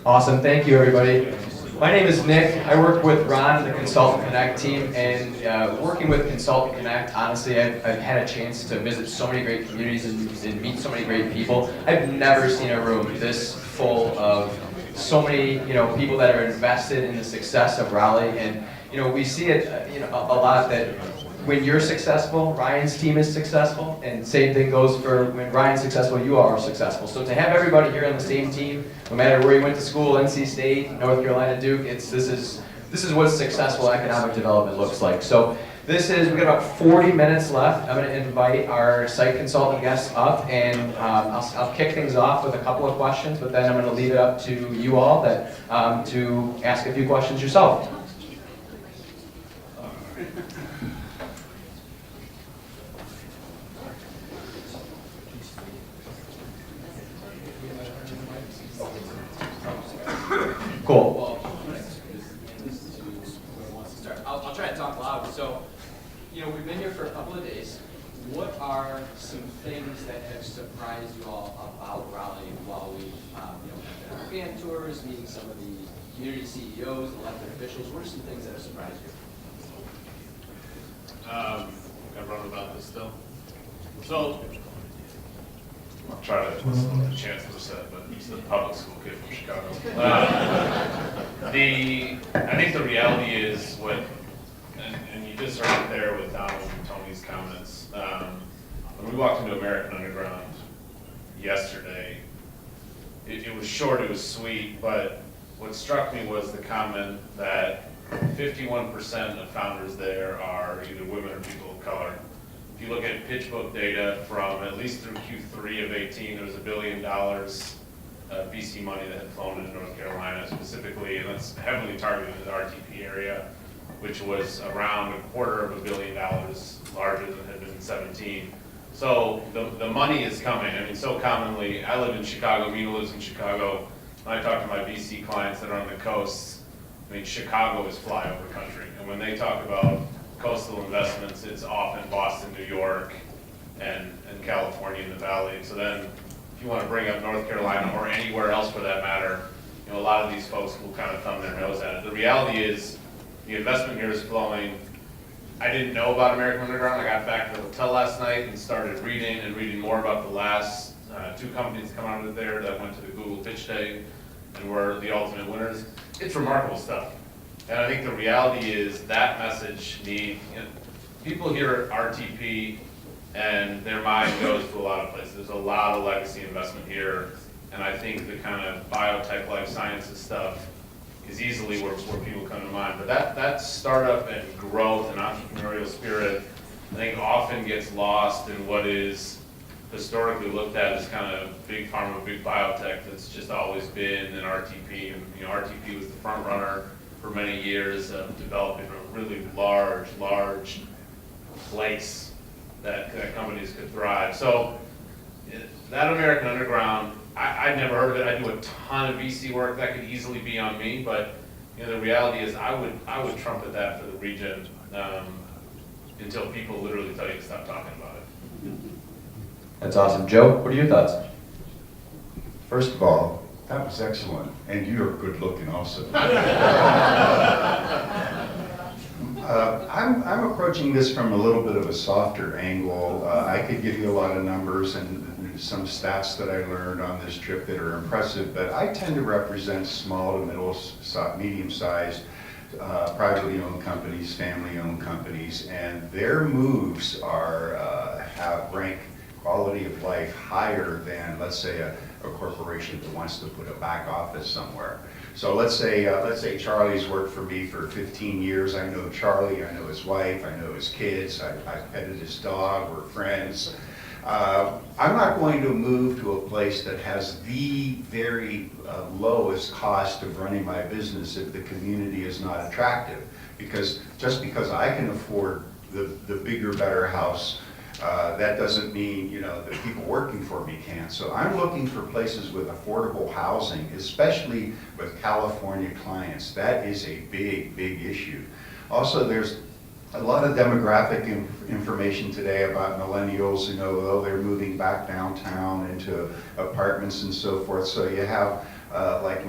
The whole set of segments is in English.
Awesome, thank you everybody. My name is Nick. I work with Ron, the Consultant Connect team, and working with Consultant Connect, honestly, I've had a chance to visit so many great communities and meet so many great people. I've never seen a room this full of so many, people that are invested in the success of Raleigh, and we see it, a lot that when you're successful, Ryan's team is successful, and same thing goes for when Ryan's successful, you are successful. So to have everybody here on the same team, no matter where you went to school, NC State, North Carolina, Duke, this is what successful economic development looks like. So we've got about 40 minutes left. I'm going to invite our site consultant guests up, and I'll kick things off with a couple of questions, but then I'm going to leave it up to you all to ask a few questions yourself. Cool. I'll try to talk loud. So, we've been here for a couple of days. What are some things that have surprised you all about Raleigh while we've been on fan tours, meeting some of the community CEOs, elected officials? What are some things that have surprised you? I wrote about this still. So, I'll try to, the chance was said, but he's the public school kid from Chicago. I think the reality is and you just heard it there with Donald and Tony's comments. When we walked into American Underground yesterday, it was short, it was sweet, but what struck me was the comment that 51% of founders there are either women or people of color. If you look at PitchBook data from at least through Q3 of 18, there was $1 billion of VC money that had flown into North Carolina specifically, and that's heavily targeted in the RTP area, which was around $250 million larger than it had been in 17. So the money is coming. I mean, so commonly, I live in Chicago, Mina lives in Chicago. When I talk to my VC clients that are on the coasts, I mean, Chicago is flyover country. And when they talk about coastal investments, it's often Boston, New York, and California in the Valley. So then, if you want to bring up North Carolina or anywhere else for that matter, a lot of these folks will kind of thumb their nose at it. The reality is, the investment here is flowing. I didn't know about American Underground. I got back to the hotel last night and started reading more about the last two companies that come out of there that went to the Google Pitch Day and were the ultimate winners. It's remarkable stuff. And I think the reality is that message people hear RTP and their mind goes to a lot of places. There's a lot of legacy investment here. And I think the kind of biotech, life sciences stuff is easily where people come to mind. But that startup and growth and entrepreneurial spirit, I think often gets lost in what is historically looked at as kind of big pharma, big biotech that's just always been an RTP. And RTP was the front runner for many years of developing a really large place that companies could thrive. So that American Underground, I'd never heard of it. I do a ton of VC work that could easily be on me, but the reality is I would trumpet that for the region until people literally tell you to stop talking about it. That's awesome. Joe, what are your thoughts? First of all, that was excellent, and you're good looking also. I'm approaching this from a little bit of a softer angle. I could give you a lot of numbers and some stats that I learned on this trip that are impressive, but I tend to represent small to medium-sized privately owned companies, family-owned companies, and their moves have rank quality of life higher than, let's say, a corporation that wants to put a back office somewhere. So let's say Charlie's worked for me for 15 years. I know Charlie, I know his wife, I know his kids, I've petted his dog, we're friends. I'm not going to move to a place that has the very lowest cost of running my business if the community is not attractive. Because just because I can afford the bigger, better house, that doesn't mean the people working for me can't. So I'm looking for places with affordable housing, especially with California clients. That is a big, big issue. Also, there's a lot of demographic information today about millennials, though they're moving back downtown into apartments and so forth. So you have Like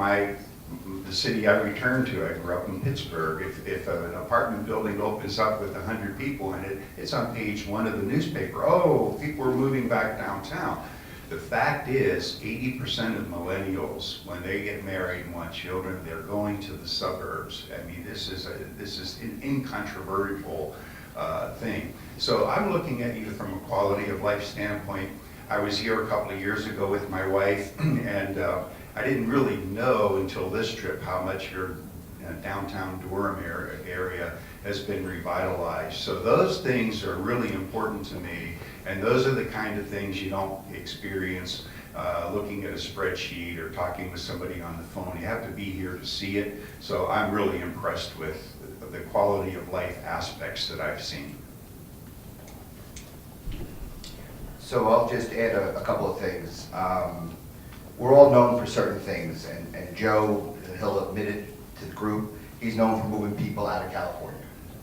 the city I returned to, I grew up in Pittsburgh. If an apartment building opens up with 100 people in it, it's on page 1 of the newspaper. Oh, people are moving back downtown. The fact is, 80% of millennials, when they get married and want children, they're going to the suburbs. I mean, this is an incontrovertible thing. So I'm looking at you from a quality of life standpoint. I was here a couple of years ago with my wife, and I didn't really know until this trip how much your downtown Durham area has been revitalized. So those things are really important to me, and those are the kind of things you don't experience looking at a spreadsheet or talking with somebody on the phone. You have to be here to see it. So I'm really impressed with the quality of life aspects that I've seen. So I'll just add a couple of things. We're all known for certain things, and Joe, he'll admit it to the group, he's known for moving people out of California.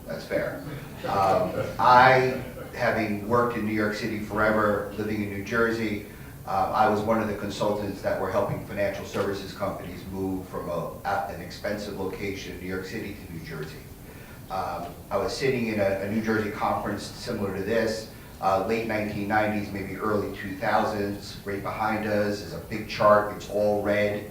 That's fair. I, having worked in New York City forever, living in New Jersey, I was one of the consultants that were helping financial services companies move from an expensive location in New York City to New Jersey. I was sitting in a New Jersey conference similar to this, late 1990s, maybe early 2000s. Right behind us is a big chart. It's all red.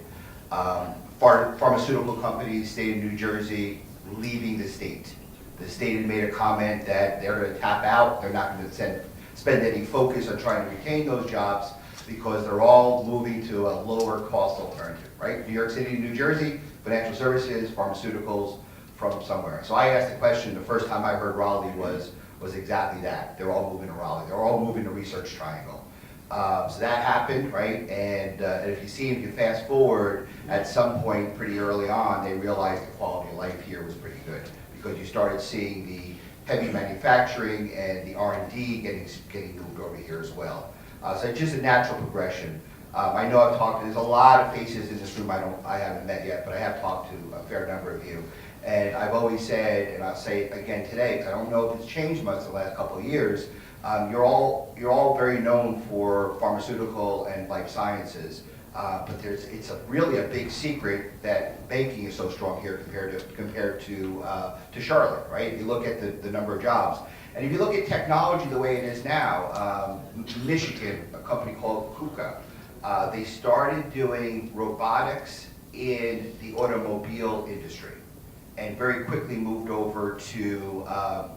Pharmaceutical companies, state of New Jersey, leaving the state. The state had made a comment that they're going to tap out. They're not going to spend any focus on trying to retain those jobs because they're all moving to a lower cost alternative, right? New York City, New Jersey, financial services, pharmaceuticals from somewhere. So I asked the question, the first time I heard Raleigh was exactly that. They're all moving to Raleigh. They're all moving to Research Triangle. So that happened, right? And if you fast forward, at some point pretty early on, they realized the quality of life here was pretty good because you started seeing the heavy manufacturing and the R&D getting moved over here as well. So it's just a natural progression. I know I've talked, there's a lot of faces in this room I haven't met yet, but I have talked to a fair number of you. And I've always said, and I'll say it again today, because I don't know if it's changed much in the last couple of years, you're all very known for pharmaceutical and life sciences, but it's really a big secret that banking is so strong here compared to Charlotte, right? If you look at the number of jobs, and if you look at technology the way it is now, Michigan, a company called KUKA, they started doing robotics in the automobile industry, and very quickly moved over to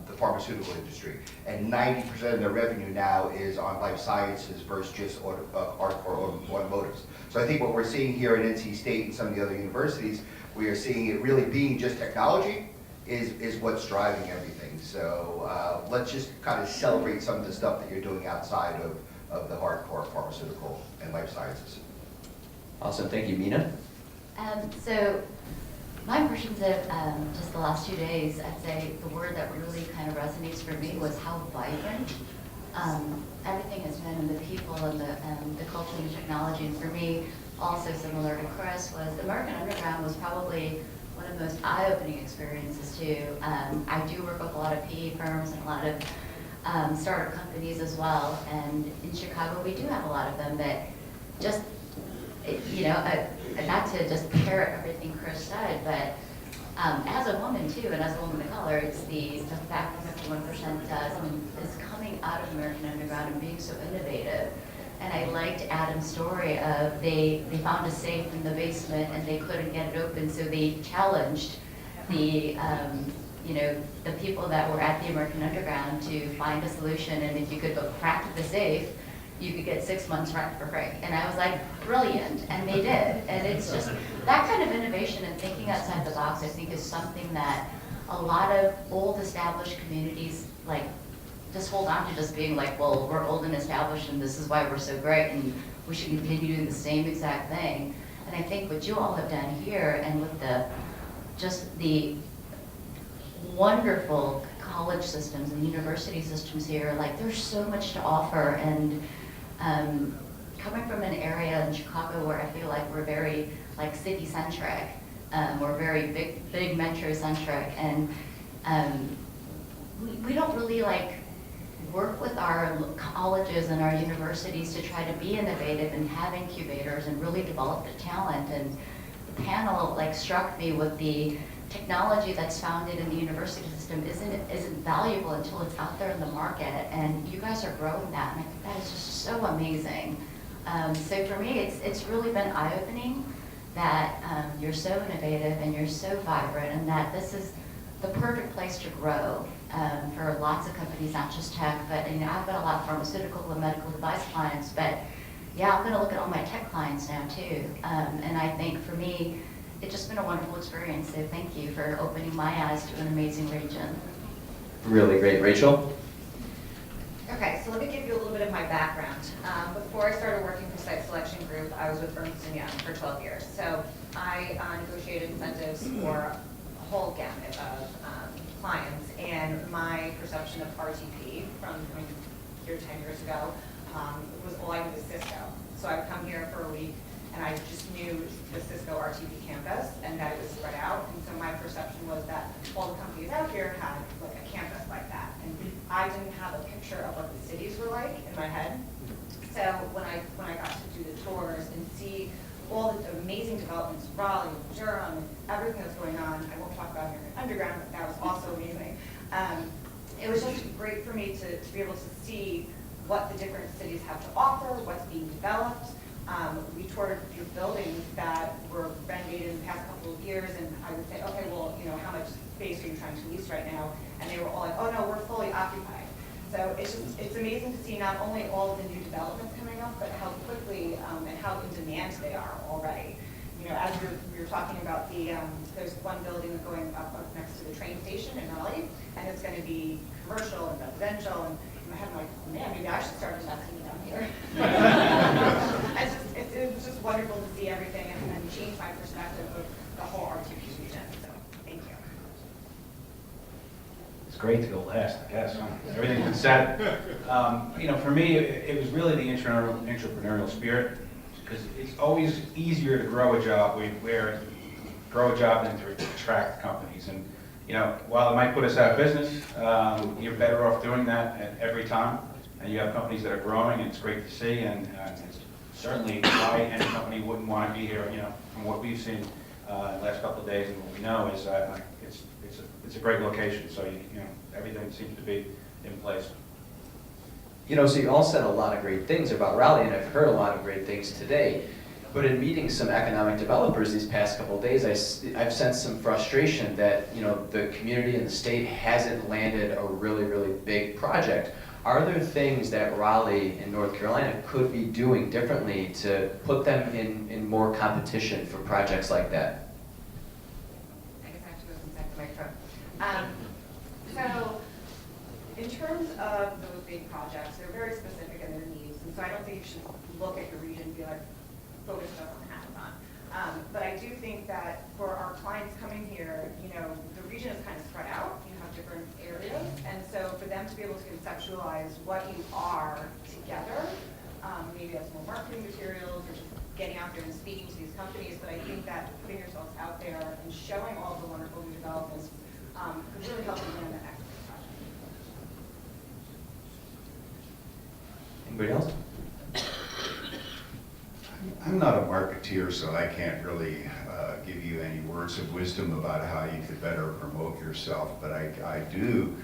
the pharmaceutical industry. And 90% of their revenue now is on life sciences versus just hardcore automotives. So I think what we're seeing here at NC State and some of the other universities, we are seeing it really being just technology is what's driving everything. So let's just kind of celebrate some of the stuff that you're doing outside of the hardcore pharmaceutical and life sciences. Awesome, thank you. Mina? So my impressions of just the last 2 days, I'd say the word that really kind of resonates for me was how vibrant everything has been, and the people and the culture and the technology. And for me, also similar to Chris, was the American Underground was probably one of the most eye-opening experiences too. I do work with a lot of PE firms and a lot of startup companies as well, and in Chicago we do have a lot of them that just, you know, not to just parrot everything Chris said, but as a woman too, and as a woman of color, it's the fact that 51% is coming out of American Underground and being so innovative. And I liked Adam's story of they found a safe in the basement and they couldn't get it open, so they challenged the you know, the people that were at the American Underground to find a solution, and if you could crack the safe, you could get 6 months rent for free. And I was like, brilliant, and they did. And it's just, that kind of innovation and thinking outside the box, I think, is something that a lot of old established communities, like, just hold on to just being like, well, we're old and established and this is why we're so great and we should continue doing the same exact thing. And I think what you all have done here, and with just the wonderful college systems and university systems here, like, there's so much to offer. And coming from an area in Chicago where I feel like we're very like city-centric, we're very big metro-centric, and we don't really like work with our colleges and our universities to try to be innovative and have incubators and really develop the talent. And the panel like struck me with the technology that's founded in the university system isn't valuable until it's out there in the market, and you guys are growing that, and I think that is just so amazing. So for me, it's really been eye-opening that you're so innovative and you're so vibrant, and that this is the perfect place to grow for lots of companies, not just tech, but I've got a lot of pharmaceutical and medical device clients, but yeah, I'm going to look at all my tech clients now too. And I think for me, it's just been a wonderful experience. So thank you for opening my eyes to an amazing region. Really great. Rachel? Okay, so let me give you a little bit of my background. Before I started working for Site Selection Group, I was with Ernst & Young for 12 years. So I negotiated incentives for a whole gamut of clients, and my perception of RTP from here 10 years ago was all I knew was Cisco. So I would come here for a week, and I just knew the Cisco RTP campus and that it was spread out. And so my perception was that all the companies out here had like a campus like that. And I didn't have a picture of what the cities were like in my head. So when I got to do the tours and see all the amazing developments, Raleigh, Durham, everything that's going on, I won't talk about here in underground, but that was also amazing. It was just great for me to be able to see what the different cities have to offer, what's being developed. We toured these buildings that were renovated in the past couple of years, and I would say, okay, well, how much space are you trying to lease right now? And they were all like, oh no, we're fully occupied. So it's amazing to see not only all of the new developments coming up, but how quickly and how in demand they are already. As we were talking about there's one building going up next to the train station in Raleigh, and it's going to be commercial and residential, and in my head I'm like, oh, man, maybe I should start investing down here. It was just wonderful to see everything and change my perspective of the whole RTP region. So thank you. It's great to go last, I guess. Huh? Everything's been said. For me, it was really the entrepreneurial spirit, because it's always easier to grow a job than to attract companies. And while it might put us out of business, you're better off doing that every time. And you have companies that are growing, and it's great to see. And it's certainly why any company wouldn't want to be here. From what we've seen the last couple of days, and what we know is that it's a great location. So everything seems to be in place. So you all said a lot of great things about Raleigh, and I've heard a lot of great things today. But in meeting some economic developers these past couple of days, I've sensed some frustration that the community and the state hasn't landed a really, really big project. Are there things that Raleigh and North Carolina could be doing differently to put them in more competition for projects like that? I guess I have to go inside the microphone. So in terms of those big projects, they're very specific in their needs, and so I don't think you should look at your region and be like, focus stuff on Hackathon. But I do think that for our clients coming here, the region is kind of spread out. You have different areas, and so for them to be able to conceptualize what you are together, maybe that's more marketing materials or just getting out there and speaking to these companies, but I think that putting yourselves out there and showing all the wonderful new developments could really help you win the next project. Anybody else? I'm not a marketeer, so I can't really give you any words of wisdom about how you could better promote yourself, but I do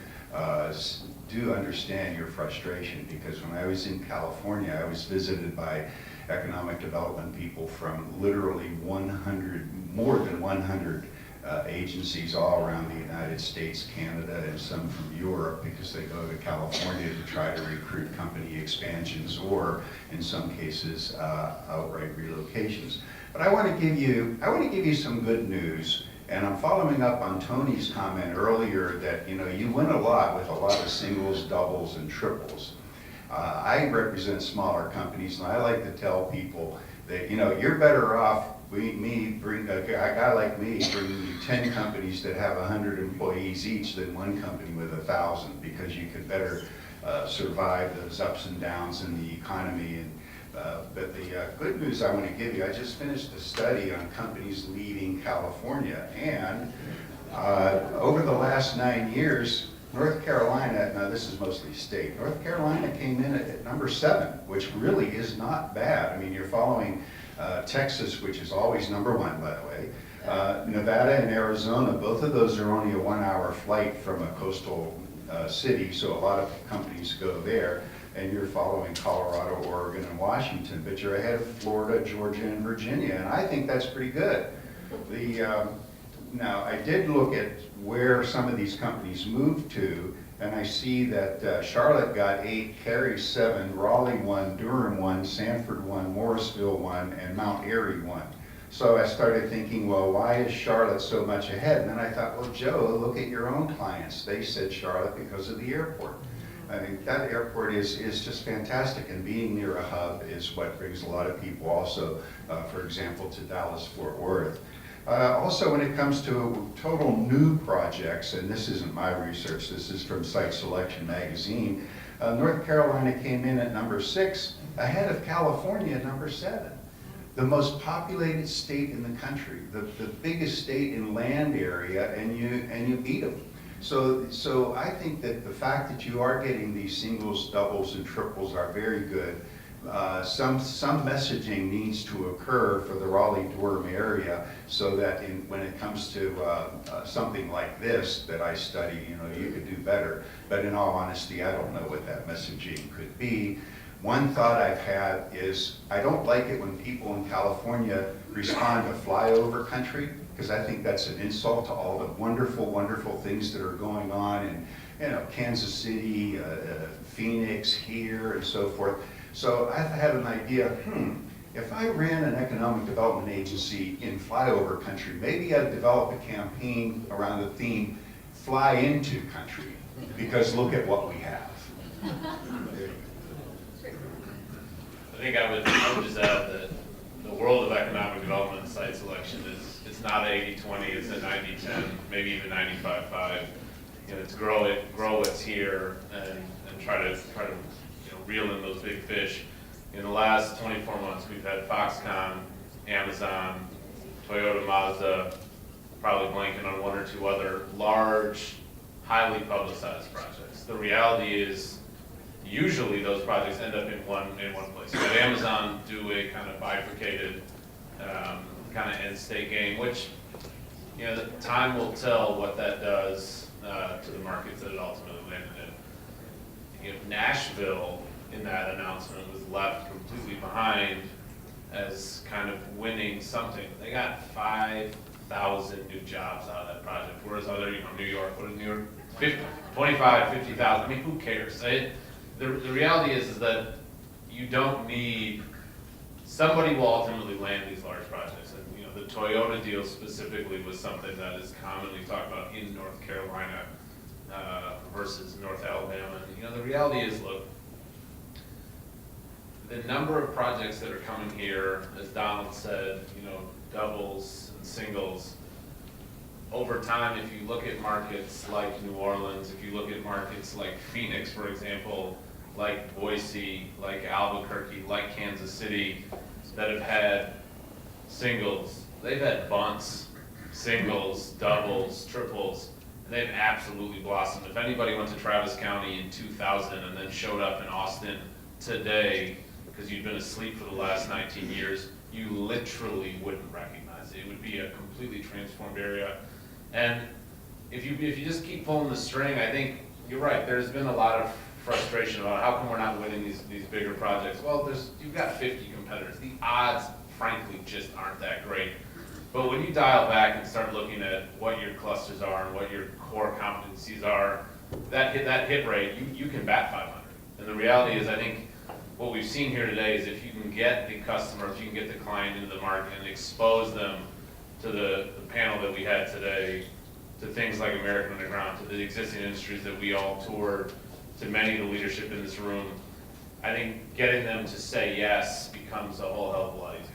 understand your frustration, because when I was in California, I was visited by economic development people from literally more than 100 agencies all around the United States, Canada, and some from Europe, because they go to California to try to recruit company expansions or, in some cases, outright relocations. But I want to give you some good news, and I'm following up on Tony's comment earlier that you win a lot with a lot of singles, doubles, and triples. I represent smaller companies, and I like to tell people that you're better off. A guy like me bringing you 10 companies that have 100 employees each than one company with 1,000, because you could better survive those ups and downs in the economy. And but the good news I want to give you, I just finished a study on companies leaving California, and over the last 9 years, North Carolina, now this is mostly state, North Carolina came in at number 7, which really is not bad. I mean, you're following Texas, which is always number 1, by the way. Nevada and Arizona, both of those are only a 1-hour flight from a coastal city, so a lot of companies go there. And you're following Colorado, Oregon, and Washington, but you're ahead of Florida, Georgia, and Virginia, and I think that's pretty good. Now, I did look at where some of these companies moved to, and I see that Charlotte got 8, Cary 7, Raleigh 1, Durham 1, Sanford 1, Morrisville 1, and Mount Airy 1. So I started thinking, well, why is Charlotte so much ahead? And then I thought, well, Joe, look at your own clients. They said Charlotte because of the airport. I mean, that airport is just fantastic, and being near a hub is what brings a lot of people also, for example, to Dallas-Fort Worth. Also, when it comes to total new projects, and this isn't my research, this is from Site Selection Magazine, North Carolina came in at number 6, ahead of California at number 7. The most populated state in the country, the biggest state in land area, and you beat them. So I think that the fact that you are getting these singles, doubles, and triples are very good. Some messaging needs to occur for the Raleigh-Durham area so that when it comes to something like this that I study, you could do better. But in all honesty, I don't know what that messaging could be. One thought I've had is I don't like it when people in California respond to flyover country, because I think that's an insult to all the wonderful, wonderful things that are going on in Kansas City, Phoenix, here, and so forth. So I've had an idea, if I ran an economic development agency in flyover country, maybe I'd develop a campaign around the theme, fly into country, because look at what we have. I think I would just add that the world of economic development and site selection it's not 80-20, it's a 90-10, maybe even 95-5. It's grow what's here and try to reel in those big fish. In the last 24 months, we've had Foxconn, Amazon, Toyota, Mazda, probably blanking on 1 or 2 other large, highly publicized projects. The reality is, usually those projects end up in one place. You have Amazon do a kind of bifurcated kind of end state game, which the time will tell what that does to the markets that it ultimately landed in. Nashville in that announcement was left completely behind as kind of winning something. They got 5,000 new jobs out of that project, whereas other, New York, what is New York? 25, 50,000. I mean, who cares? The reality is that you don't need, somebody will ultimately land these large projects. And the Toyota deal specifically was something that is commonly talked about in North Carolina versus North Alabama. And the reality is, look, the number of projects that are coming here, as Donald said, doubles and singles, over time, if you look at markets like New Orleans, if you look at markets like Phoenix, for example, like Boise, like Albuquerque, like Kansas City, that have had singles, they've had bunts, singles, doubles, triples, and they've absolutely blossomed. If anybody went to Travis County in 2000 and then showed up in Austin today, because you'd been asleep for the last 19 years, you literally wouldn't recognize it. It would be a completely transformed area. And if you just keep pulling the string, I think you're right. There's been a lot of frustration about how come we're not winning these bigger projects. Well, you've got 50 competitors. The odds, frankly, just aren't that great. But when you dial back and start looking at what your clusters are and what your core competencies are, that hit rate, you can bat 500. And the reality is, I think what we've seen here today is if you can get the customer, if you can get the client into the market and expose them to the panel that we had today, to things like American Underground, to the existing industries that we all toured, to many of the leadership in this room, I think getting them to say yes becomes a whole hell of a lot easier.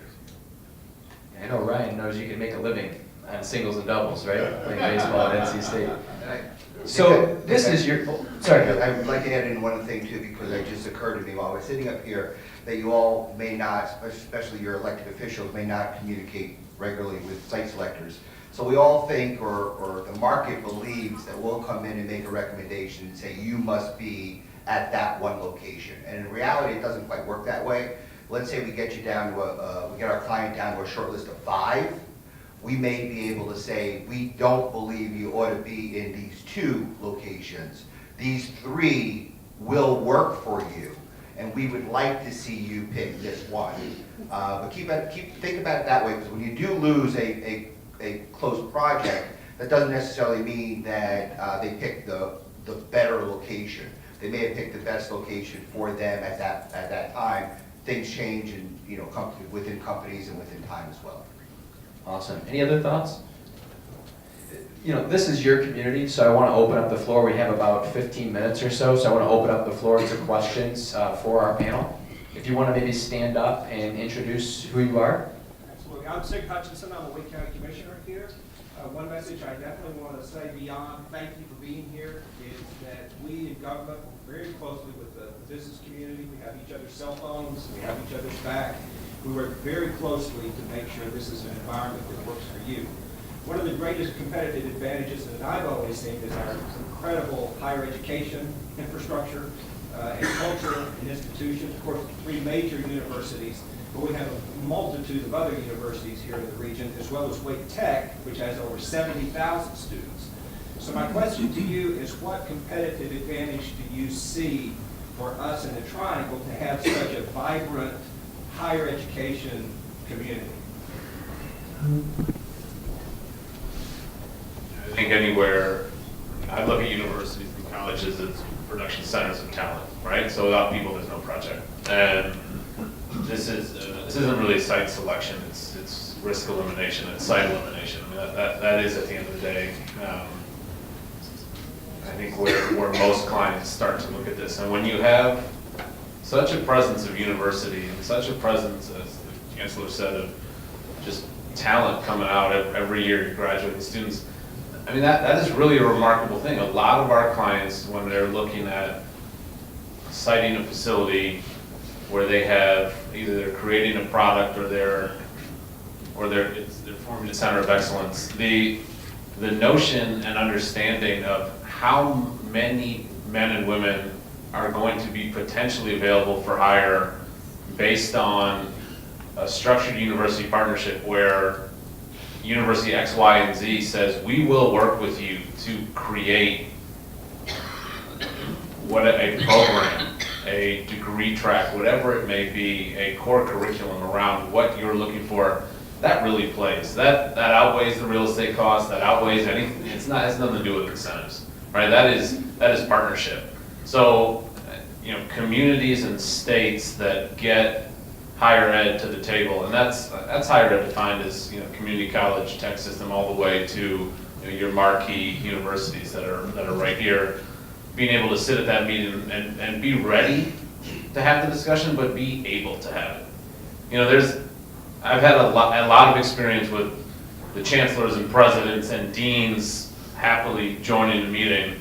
I know Ryan knows you can make a living on singles and doubles, right? Playing baseball at NC State. So this is your, sorry. I would like to add in one thing too, because it just occurred to me while I was sitting up here, that you all may not, especially your elected officials, may not communicate regularly with site selectors. So we all think, or the market believes that we'll come in and make a recommendation and say, you must be at that one location. And in reality, it doesn't quite work that way. Let's say we get you down to we get our client down to a short list of 5. We may be able to say, we don't believe you ought to be in these 2 locations. These 3 will work for you, and we would like to see you pick this one. But think about it that way, because when you do lose a close project, that doesn't necessarily mean that they picked the better location. They may have picked the best location for them at that time. Things change, and within companies and within time as well. Awesome. Any other thoughts? This is your community, so I want to open up the floor. We have about 15 minutes or so, I want to open up the floor to questions for our panel. If you want to maybe stand up and introduce who you are. Absolutely. I'm Sig Hutchinson. I'm a Wake County Commissioner here. One message I definitely want to say beyond thank you for being here is that we in government work very closely with the business community. We have each other's cell phones. We have each other's back. We work very closely to make sure this is an environment that works for you. One of the greatest competitive advantages that I've always seen is our incredible higher education infrastructure and culture and institutions. Of course, 3 major universities, but we have a multitude of other universities here in the region, as well as Wake Tech, which has over 70,000 students. So my question to you is, what competitive advantage do you see for us in the Triangle to have such a vibrant higher education community? I think anywhere, I look at universities and colleges as production centers of talent, right? So without people, there's no project. And this isn't really site selection, it's risk elimination, it's site elimination. I mean, that is at the end of the day, I think where most clients start to look at this. And when you have such a presence of university and such a presence, as the Chancellor said, of just talent coming out every year, graduating students, I mean, that is really a remarkable thing. A lot of our clients, when they're looking at citing a facility where they have, either they're creating a product or they're forming a center of excellence, the notion and understanding of how many men and women are going to be potentially available for hire based on a structured university partnership where University X, Y, and Z says, we will work with you to create a program, a degree track, whatever it may be, a core curriculum around what you're looking for. That really plays. That outweighs the real estate cost. That outweighs anything. It has nothing to do with incentives, right? That is partnership. So, communities and states that get higher ed to the table, and that's higher ed defined as community college, tech system, all the way to your marquee universities that are right here. Being able to sit at that meeting and be ready to have the discussion, but be able to have it. I've had a lot of experience with the chancellors and presidents and deans happily joining the meeting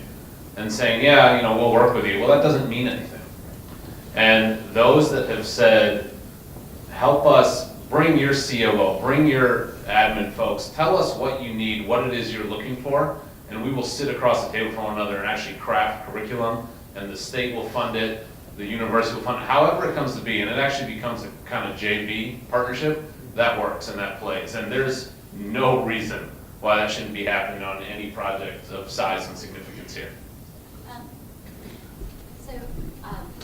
and saying, yeah, we'll work with you. Well, that doesn't mean anything. And those that have said, help us, bring your COO, bring your admin folks, tell us what you need, what it is you're looking for, and we will sit across the table from one another and actually craft curriculum, and the state will fund it, the university will fund it, however it comes to be, and it actually becomes a kind of JV partnership. That works and that plays, and there's no reason why that shouldn't be happening on any project of size and significance here.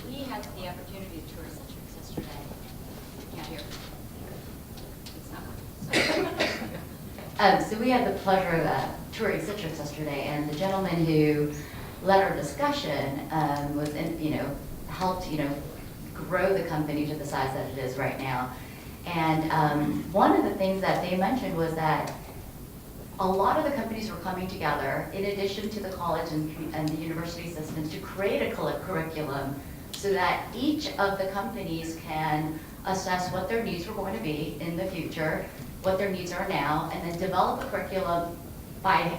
We had the opportunity to tour Citrix yesterday. Can't hear. It's not working. So we had the pleasure of touring Citrix yesterday, and the gentleman who led our discussion was helped grow the company to the size that it is right now. And one of the things that they mentioned was that a lot of the companies were coming together, in addition to the college and the university systems, to create a curriculum so that each of the companies can assess what their needs were going to be in the future, what their needs are now, and then develop a curriculum by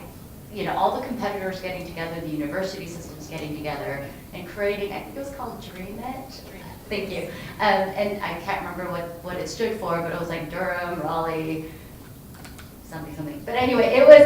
all the competitors getting together, the university systems getting together, and creating, I think it was called DreamIt. Thank you. And I can't remember what it stood for, but it was like Durham, Raleigh, something. But anyway, it was,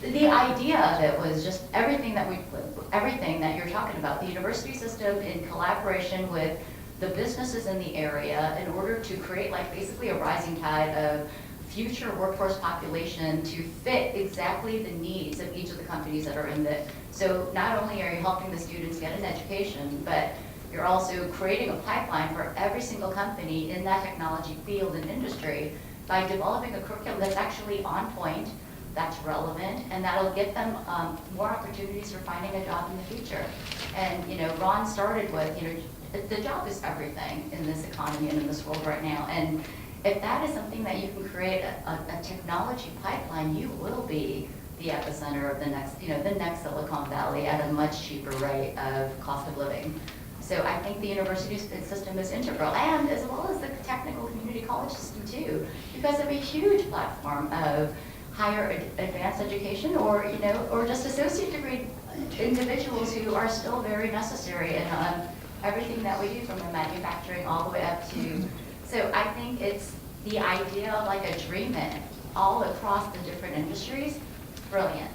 the idea of it was just everything that you're talking about, the university system in collaboration with the businesses in the area in order to create like basically a rising tide of future workforce population to fit exactly the needs of each of the companies that are in it. So not only are you helping the students get an education, but you're also creating a pipeline for every single company in that technology field and industry by developing a curriculum that's actually on point, that's relevant, and that'll get them more opportunities for finding a job in the future. And Ron started with, the job is everything in this economy and in this world right now. And if that is something that you can create a technology pipeline, you will be the epicenter of the next Silicon Valley at a much cheaper rate of cost of living. So I think the university system is integral, and as well as the technical community college system too, because of a huge platform of higher advanced education, or just associate degree individuals who are still very necessary in everything that we do, from the manufacturing all the way up to. So I think it's the idea of like a dream in all across the different industries. Brilliant.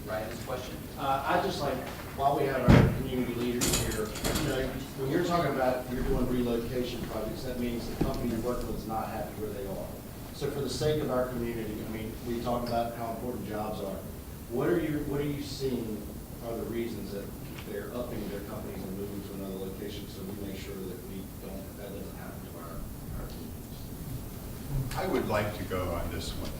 Ryan's question. I'd just like, while we have our community leaders here, when you're talking about you're doing relocation projects, that means the company you're working with is not happy where they are. So for the sake of our community, we talk about how important jobs are. What are you seeing are the reasons that they're upping their companies and moving to another location, so we make sure that that doesn't happen to our communities? I would like to go on this one.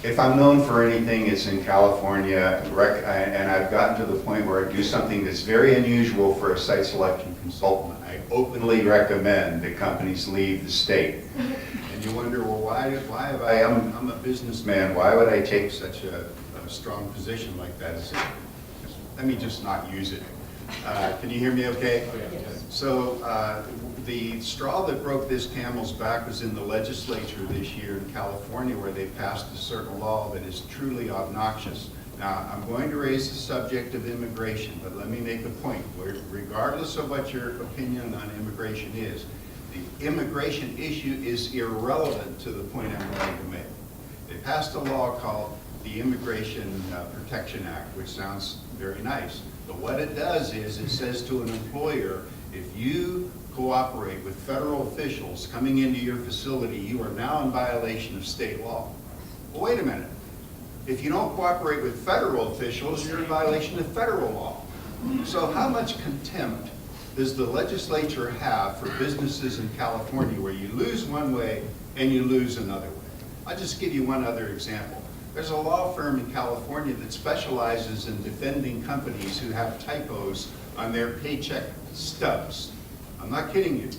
If I'm known for anything, it's in California, and I've gotten to the point where I do something that's very unusual for a site selection consultant. I openly recommend that companies leave the state. And you wonder, well, why have I'm a businessman, why would I take such a strong position like that? Let me just not use it. Can you hear me okay? So the straw that broke this camel's back was in the legislature this year in California, where they passed a certain law that is truly obnoxious. Now, I'm going to raise the subject of immigration, but let me make a point. Regardless of what your opinion on immigration is, the immigration issue is irrelevant to the point I'm going to make. They passed a law called the Immigration Protection Act, which sounds very nice. But what it does is it says to an employer, if you cooperate with federal officials coming into your facility, you are now in violation of state law. Well, wait a minute. If you don't cooperate with federal officials, you're in violation of federal law. So how much contempt does the legislature have for businesses in California where you lose one way and you lose another way? I'll just give you one other example. There's a law firm in California that specializes in defending companies who have typos on their paycheck stubs. I'm not kidding you.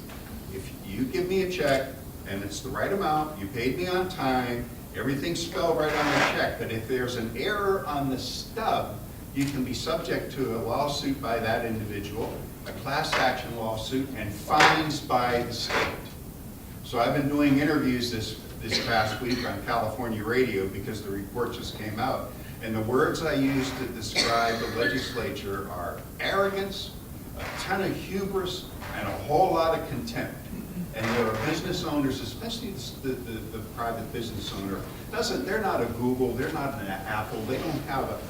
If you give me a check and it's the right amount, you paid me on time, everything's spelled right on the check, but if there's an error on the stub, you can be subject to a lawsuit by that individual, a class action lawsuit, and fines by the state. So I've been doing interviews this past week on California radio because the report just came out, and the words I use to describe the legislature are arrogance, a ton of hubris, and a whole lot of contempt. And there are business owners, especially the private business owner, they're not a Google, they're not an Apple, they don't have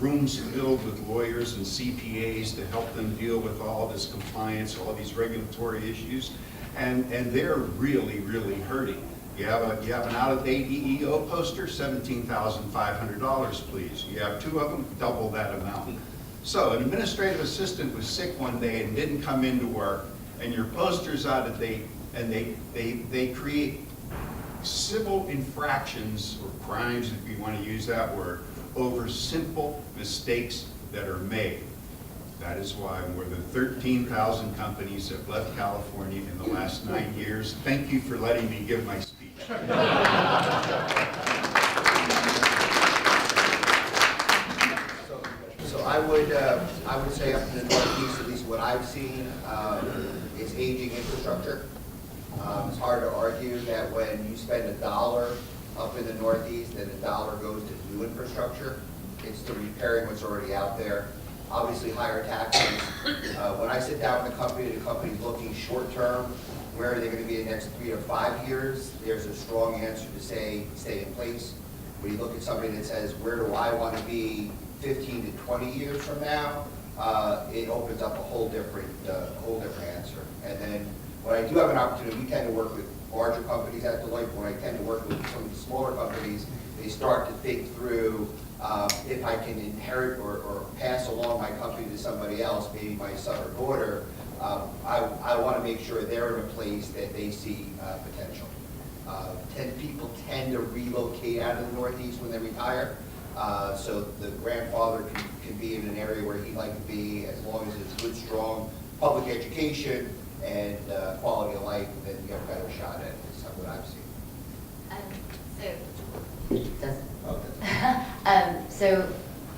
rooms filled with lawyers and CPAs to help them deal with all this compliance, all these regulatory issues, and they're really, really hurting. You have an out-of-date EEO poster, $17,500, please. You have two of them, double that amount. So an administrative assistant was sick one day and didn't come into work, and your poster's out of date, and they create civil infractions or crimes, if you want to use that word, over simple mistakes that are made. That is why more than 13,000 companies have left California in the last 9 years. Thank you for letting me give my speech. So I would say up in the Northeast, at least what I've seen, is aging infrastructure. It's hard to argue that when you spend $1 up in the Northeast, then $1 goes to new infrastructure. It's to repairing what's already out there. obviously higher taxes. When I sit down with the company's looking short-term, where are they going to be in the next 3 to 5 years? There's a strong answer to say, stay in place. When you look at somebody that says, where do I want to be 15 to 20 years from now? It opens up a whole different answer. And then when I do have an opportunity, we tend to work with larger companies at Deloitte. When I tend to work with some of the smaller companies, they start to think through if I can inherit or pass along my company to somebody else, maybe my son or daughter. I want to make sure they're in a place that they see potential. People tend to relocate out of the Northeast when they retire. So the grandfather can be in an area where he'd like to be, as long as it's good, strong public education and quality of life, then you have a better shot at it. That's what I've seen. So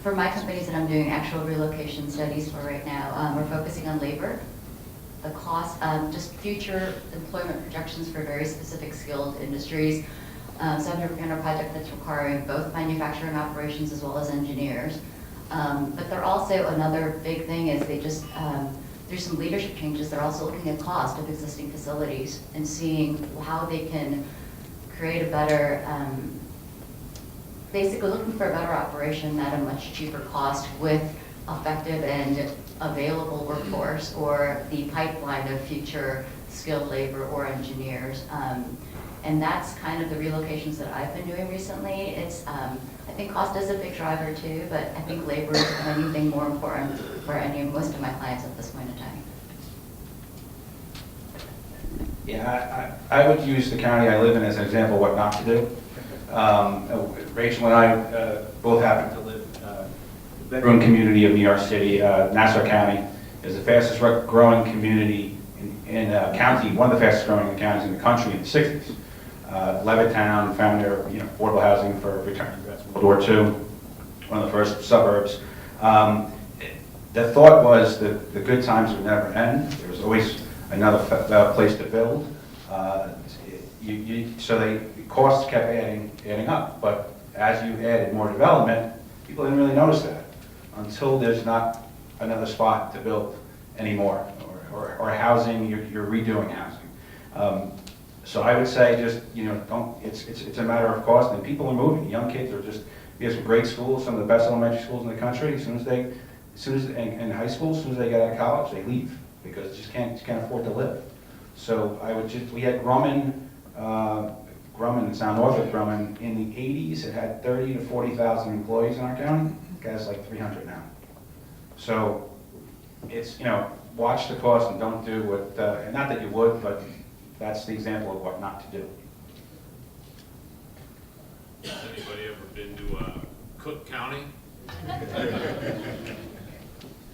for my companies that I'm doing actual relocation studies for right now, we're focusing on labor, the cost, just future employment projections for very specific skilled industries. So I'm working on a project that's requiring both manufacturing operations as well as engineers. But they're also, another big thing is they just, through some leadership changes, they're also looking at cost of existing facilities and seeing how they can create a better, basically looking for a better operation at a much cheaper cost with effective and available workforce or the pipeline of future skilled labor or engineers. And that's kind of the relocations that I've been doing recently. It's, I think cost is a big driver too, but I think labor is anything more important for most of my clients at this point in time. Yeah, I would use the county I live in as an example of what not to do. Rachel and I both happen to live in the bedroom community of New York City. Nassau County is the fastest growing community in county, one of the fastest growing counties in the country in the 60s. Levittown found their affordable housing for returning vets from World War II, one of the first suburbs. The thought was that the good times would never end. There was always another place to build. So the costs kept adding up. But as you added more development, people didn't really notice that until there's not another spot to build anymore, or housing, you're redoing housing. So I would say just, don't, it's a matter of cost, and people are moving. Young kids are just, we have some great schools, some of the best elementary schools in the country. In high school, as soon as they get out of college, they leave because they just can't afford to live. So I would we had Grumman, it's now north of Grumman, in the 80s, it had 30 to 40,000 employees in our county. It has like 300 now. So it's, watch the cost and don't do what, not that you would, but that's the example of what not to do. Has anybody ever been to Cook County?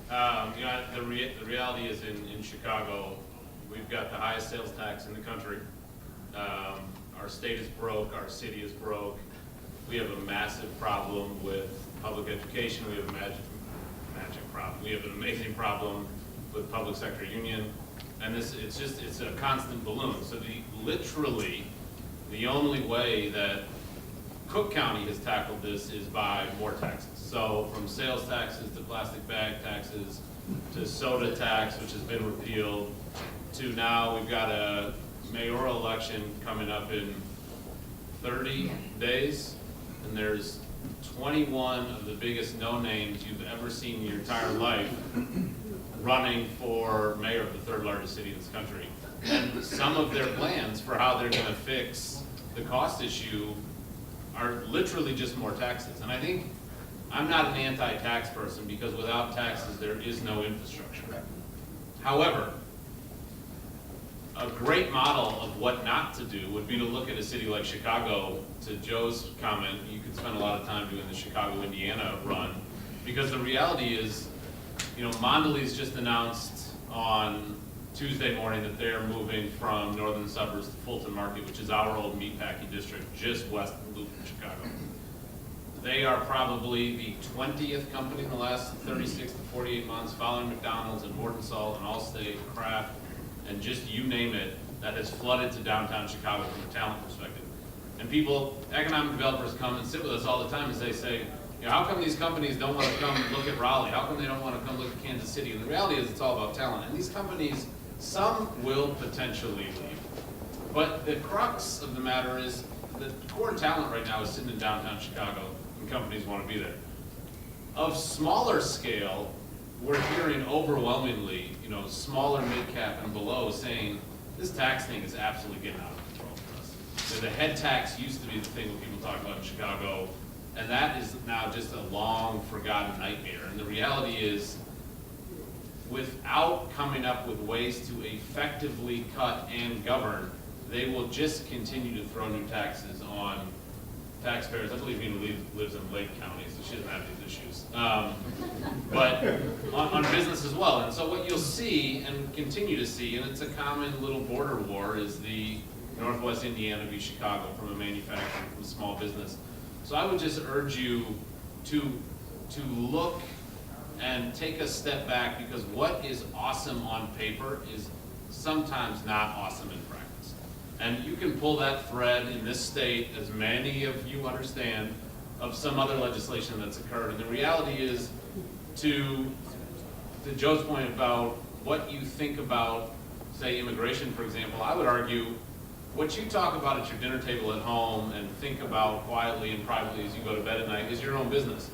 The reality is in Chicago, we've got the highest sales tax in the country. Our state is broke, our city is broke. We have a massive problem with public education. We have we have an amazing problem with public sector union. And it's a constant balloon. So literally, the only way that Cook County has tackled this is by more taxes. So from sales taxes to plastic bag taxes to soda tax, which has been repealed, to now we've got a mayoral election coming up in 30 days, and there's 21 of the biggest no-names you've ever seen in your entire life running for mayor of the third largest city in this country. And some of their plans for how they're going to fix the cost issue are literally just more taxes. And I think I'm not an anti-tax person, because without taxes there is no infrastructure. However, a great model of what not to do would be to look at a city like Chicago. To Joe's comment, you could spend a lot of time doing the Chicago, Indiana run, because the reality is, Mondelez just announced on Tuesday morning that they're moving from northern suburbs to Fulton Market, which is our old meatpacking district just west of the loop in Chicago. They are probably the 20th company in the last 36 to 48 months, following McDonald's and Morton Salt and Allstate, Kraft, and just you name it, that has flooded to downtown Chicago from a talent perspective. And economic developers come and sit with us all the time as they say, You know, how come these companies don't want to come look at Raleigh? How come they don't want to come look at Kansas City? And the reality is it's all about talent. And these companies, some will potentially leave. But the crux of the matter is the core talent right now is sitting in downtown Chicago, and companies want to be there. Of smaller scale, we're hearing overwhelmingly, you know, smaller mid-cap and below saying, this tax thing is absolutely getting out of control for us. So the head tax used to be the thing that people talk about in Chicago, and that is now just a long forgotten nightmare. And the reality is, without coming up with ways to effectively cut and govern, they will just continue to throw new taxes on taxpayers. I believe he lives in Lake County, so she doesn't have these issues. But on business as well. And so what you'll see and continue to see, and it's a common little border war, is the Northwest Indiana v. Chicago from a manufacturing, from a small business. So I would just urge you to look and take a step back, because what is awesome on paper is sometimes not awesome in practice. And you can pull that thread in this state, as many of you understand, of some other legislation that's occurred. And the reality is, to Joe's point about what you think about, say, immigration, for example, I would argue what you talk about at your dinner table at home and think about quietly and privately as you go to bed at night is your own business.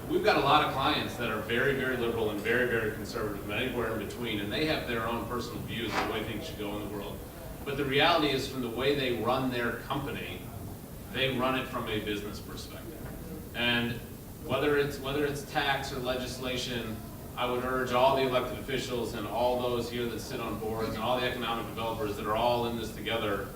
We've got a lot of clients that are very, very liberal and very, very conservative, and anywhere in between, and they have their own personal views of the way things should go in the world. But the reality is, from the way they run their company, they run it from a business perspective. And whether it's tax or legislation, I would urge all the elected officials and all those here that sit on boards and all the economic developers that are all in this together,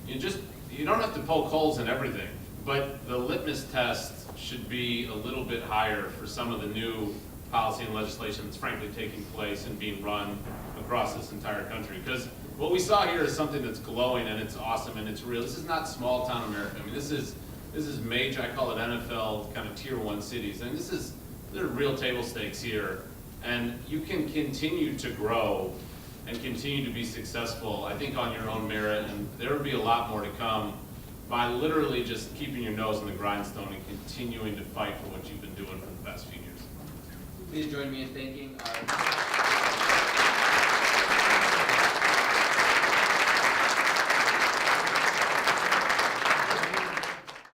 you don't have to poke holes in everything, but the litmus test should be a little bit higher for some of the new policy and legislation that's frankly taking place and being run across this entire country. Because what we saw here is something that's glowing and it's awesome and it's real. This is not small town America. I mean, this is major. I call it NFL kind of tier 1 cities. And there are real table stakes here. And you can continue to grow and continue to be successful, I think, on your own merit. And there will be a lot more to come by literally just keeping your nose in the grindstone and continuing to fight for what you've been doing for the past few years. Please join me in thanking our